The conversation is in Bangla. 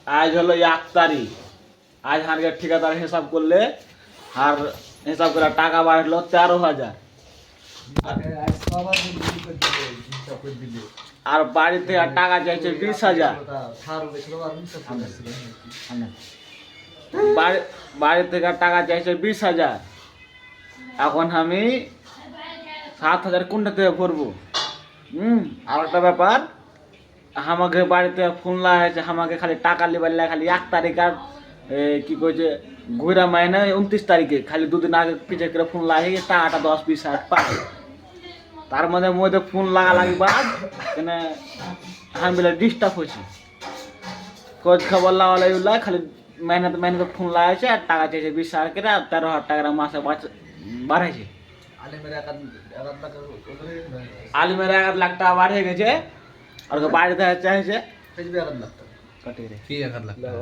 আজ হলো 1 তারিখ। আজ হারকে ঠিকাদার হিসাব করলে আর হিসাব করে টাকা বাড়লো 13,000। আর বাড়ি থেকে টাকা চাইছে 20,000। বাড়ি থেকে টাকা চাইছে 20,000। এখন আমি 7,000 কোনটা থেকে ভরবো? আর একটা ব্যাপার, আমাকে বাড়িতে ফোন লাগাইছে, আমাকে খালি টাকা লিবার লাগে খালি 1 তারিখ আর কি কইছে ঘুরা মাইনে 29 তারিখে, খালি দুদিন আগে পিছিয়ে করে ফোন লাগিয়ে টাকাটা 10-20 হাজার পাই। তার মধ্যে ফোন লাগি বাদ কেন আমি বলে ডিস্টার্ব হয়েছি। খোঁজ খবর লাগাইলা খালি মেহনত ফোন লাগাইছে আর টাকা চাইছে 20,000 করে, আর 13,000 টাকা মাসে বাড়াইছে। আলিমের 1 লাখ টাকা বাড়ে গেছে আর বাড়িতে চাইছে 1 লাখ টাকা। কাটিয়ে রে কি 1 লাখ টাকা?